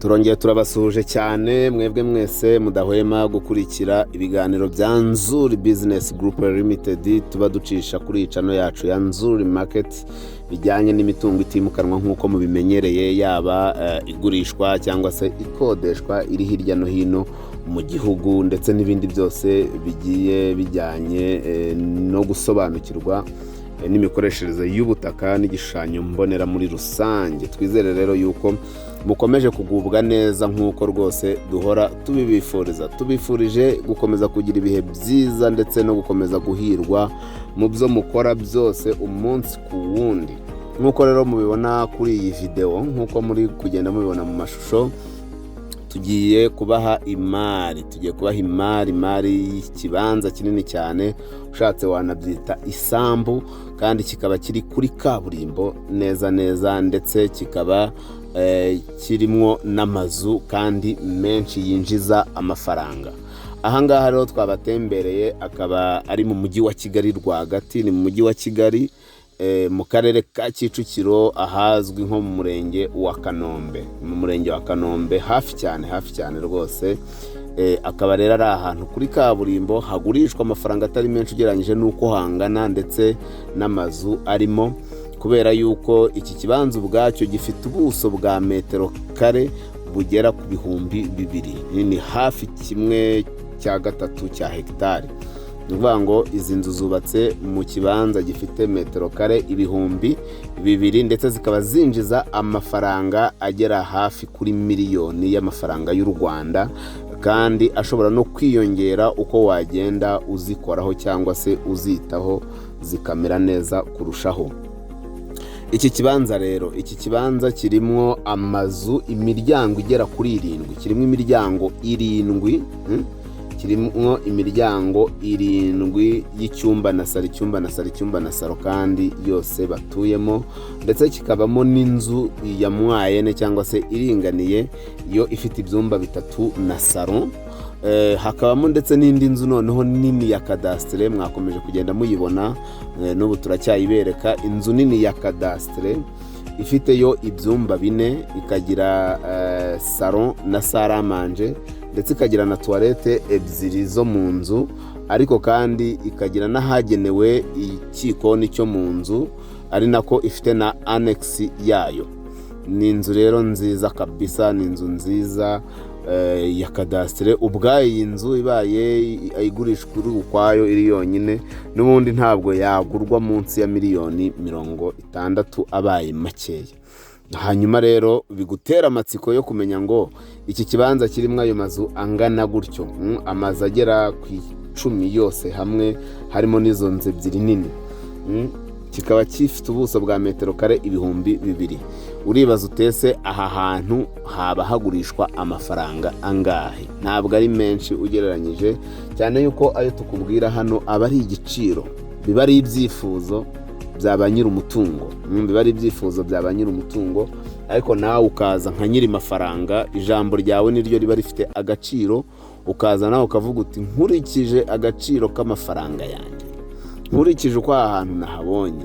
Turongeye turabasuhuje cyane mwebwe mwese mudahwema gukurikira ibiganiro bya Nzuri Business Group Limited tuba ducisha kuri channel yacu ya Nzuri Market bijyanye n'imitungo itimukanwa nk'uko mubimenyereye, yaba igurishwa cyangwa se ikodeshwa iri hirya no hino mu gihugu, ndetse n'ibindi byose bigiye bijyanye no gusobanukirwa n'imikoreshereze y'ubutaka n'igishushanyo mbonera muri rusange. Twizere rero yuko mukomeje kugubwa neza nk'uko rwose duhora tubibifuriza. Tubifurije gukomeza kugira ibihe byiza ndetse no gukomeza guhirwa mu byo mukora byose umunsi ku wundi. Nk'uko rero mubibona kuri iyi video, nk'uko muri kugenda mubibona mu mashusho, tugiye kubaha imari y'ikibanza kinini cyane, ushatse wanabyita isambu, kandi kikaba kiri kuri kaburimbo neza, ndetse kikaba kirimo n'amazu kandi menshi yinjiza amafaranga. Ahangaha rero twabatembereye, akaba ari mu mujyi wa Kigali rwagati, ni mu mujyi wa Kigali mu karere ka Kicukiro, ahazwi nko mu murenge wa Kanombe, hafi cyane rwose. Akaba rero ari ahantu kuri kaburimbo hagurishwa amafaranga atari menshi ugereranyije n'uko hangana ndetse n'amazu arimo, kubera yuko iki kibanza ubwacyo gifite ubuso bwa metero kare bugera ku 2,000, ni hafi 1/3 cya hegitari. Ni ukuvuga ngo izi nzu zubatse mu kibanza gifite metero kare 2,000, ndetse zikaba zinjiza amafaranga agera hafi kuri miliyoni y'amafaranga y'u Rwanda, kandi ashobora no kwiyongera uko wagenda uzikoraho cyangwa se uzitaho zikamera neza kurushaho. Iki kibanza rero, kirimo amazu, imiryango igera kuri 7, kirimo imiryango 7, kirimo imiryango 7 y'icyumba na salo, kandi yose batuyemo, ndetse kikabamo n'inzu ya mwayene cyangwa se iringaniye, yo ifite ibyumba 3 na salo. Hakabamo ndetse n'indi nzu noneho nini ya kadastre, mwakomeje kugenda muyibona, n'ubu turacyayibereka. Inzu nini ya kadastre ifite yo ibyumba 4, ikagira salo na saramanje, ndetse ikagira na toilette 2 zo mu nzu, ariko kandi ikagira n'ahagenewe ikikoni cyo mu nzu, ari nako ifite na annex yayo. Ni inzu rero nziza kabisa, ni inzu nziza ya kadastre. Ubwayo iyi nzu ibaye ayigurishwa ukwayo iri yonyine, n'ubundi ntabwo yagurwa munsi ya miliyoni 60 abaye makeya. Hanyuma rero bigutera amatsiko yo kumenya ngo iki kibanza kirimo ayo mazu angana gutyo, amazu agera ku 10 yose hamwe, harimo n'izo nzu 2 nini. Kikaba gifite ubuso bwa metero kare 2,000. Uribaza utese aha hantu haba hagurishwa amafaranga angahe? Ntabwo ari menshi ugereranyije, cyane yuko ayo tukubwira hano aba ari igiciro, biba ari ibyifuzo bya ba nyir'umutungo, ariko nawe ukaza nka nyiri mafaranga, ijambo ryawe niryo riba rifite agaciro, ukaza nawe ukavuga uti nkurikije agaciro k'amafaranga yanjye, nkurikije uko aha hantu nahabonye,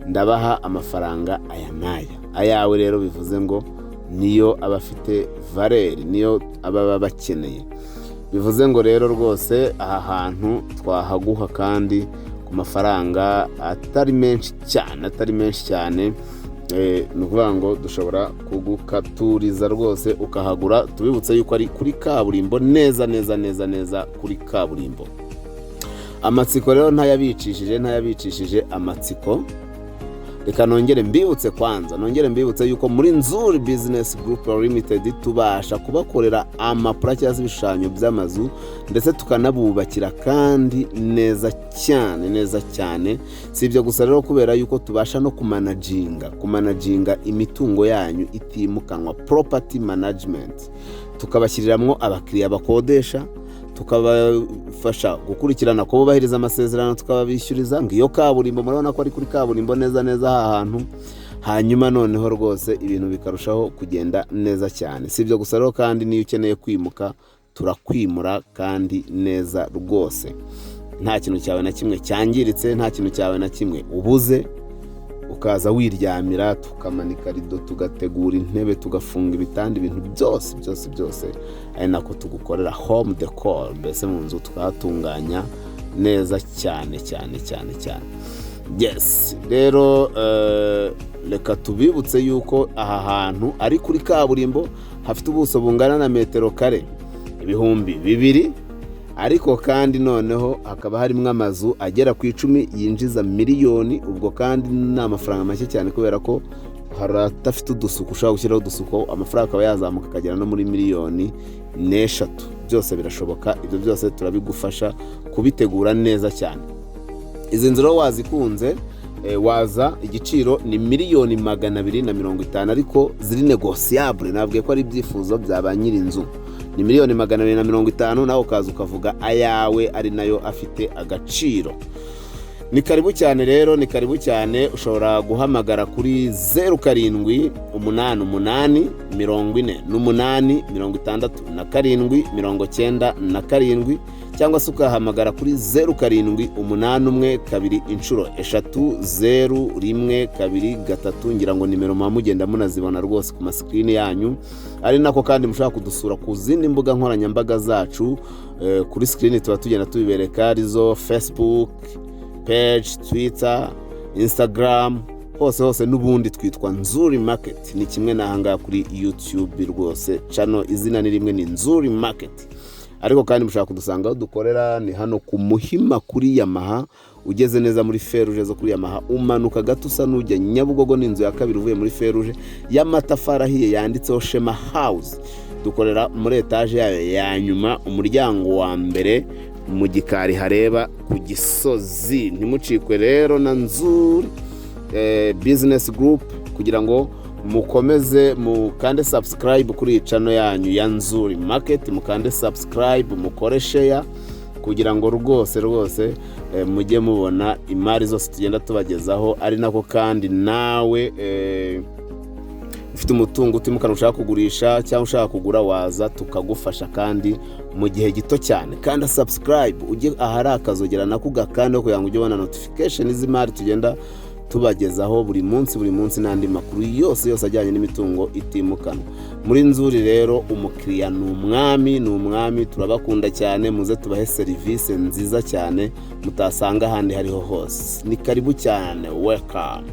ndabaha amafaranga aya n'aya. Ayawe rero bivuze ngo niyo aba afite valeri, niyo aba bakeneye. Bivuze ngo rero rwose aha hantu twahaguha kandi ku mafaranga atari menshi cyane. Ni ukuvuga ngo dushobora kugukaturiza rwose ukahagura. Tubibutse yuko ari kuri kaburimbo, neza kuri kaburimbo. Amatsiko rero ntayabicishije amatsiko. Reka nongere mbibutse yuko muri Nzuri Business Group Limited tubasha kubakorera amapura cyangwa se ibishushanyo by'amazu, ndetse tukanabubakira kandi neza cyane. Si ibyo gusa rero, kubera yuko tubasha no kumanaginga imitungo yanyu itimukanwa, property management. Tukabashyiriramo abakiriya bakodesha, tukabafasha gukurikirana ko bubahiriza amasezerano, tukababishyuriza. Ngiyo kaburimbo, murabona ko ari kuri kaburimbo neza aha hantu. Hanyuma noneho rwose ibintu bikarushaho kugenda neza cyane. Si ibyo gusa rero, kandi niyo ukeneye kwimuka turakwimura kandi neza rwose. Nta kintu cyawe na kimwe cyangiritse, nta kintu cyawe na kimwe ubuze, ukaza wiryamira, tukamanika rido, tugategura intebe, tugafunga ibitanda, ibintu byose ari nako tugukorera home decor, mbese mu nzu tukahatunganya neza cyane. Yes, rero reka tubibutse yuko aha hantu ari kuri kaburimbo, hafite ubuso bungana na metero kare 2,000, ariko kandi noneho hakaba harimo amazu agera ku 10 yinjiza miliyoni. Ubwo kandi ni amafaranga make cyane, kubera ko haratafite udusuku, ushobora gushyiraho udusuko, amafaranga akaba yazamuka akagera no muri miliyoni 4. Byose birashoboka, ibyo byose turabigufasha kubitegura neza cyane. Izi nzu rero wazikunze, waza, igiciro ni 250,000, ariko ziri negociable. Nabwiye ko ari ibyifuzo bya ba nyiri inzu. Ni 250,000, nawe ukaza ukavuga ayawe ari nayo afite agaciro. Ni karibu cyane rero, ni karibu cyane. Ushobora guhamagara kuri 0788486797, cyangwa se ukahamagara kuri 0782 ngira ngo nimero mugenda munazibona rwose ku maskrini yanyu. Ari nako kandi mushaka kudusura ku zindi mbuga nkoranyambaga zacu, kuri screen tuba tugenda tubibereka, arizo Facebook page, Twitter, Instagram, hose n'ubundi twitwa Nzuri Market. Ni kimwe n'ahanga kuri YouTube rwose, channel izina ni rimwe, ni Nzuri Market. Ariko kandi mushaka kudusanga aho dukorera ni hano ku Muhima kuri Yamaha. Ugeze neza muri Feruje zo kuri Yamaha, umanuka gato usa n'ujya Nyabugogo, n'inzu ya kabiri uvuye muri Feruje y'amatafari ahiye yanditseho Shema House. Dukorera muri etage yayo ya nyuma, umuryango wa mbere mu gikari hareba ku Gisozi. Ntimucikwe rero na Nzuri Business Group, kugira ngo mukomeze mukande subscribe kuri channel yanyu ya Nzuri Market, mukande subscribe, mukore share, kugira ngo rwose mujye mubona imari zose tugenda tubagezaho. Ari nako kandi nawe ufite umutungo utimukana ushaka kugurisha cyangwa ushaka kugura, waza tukagufasha kandi mu gihe gito cyane. Kandi subscribe, ujye ahari akazogera nako gakande, kugira ngo ujye ubona notification z'imari tugenda tubagezaho buri munsi n'andi makuru yose ajyanye n'imitungo itimukanwa. Muri Nzuri rero umukiriya ni umwami, turabakunda cyane. Muze tubahe serivisi nziza cyane mutasanga ahandi hariho hose. Ni karibu cyane, welcome.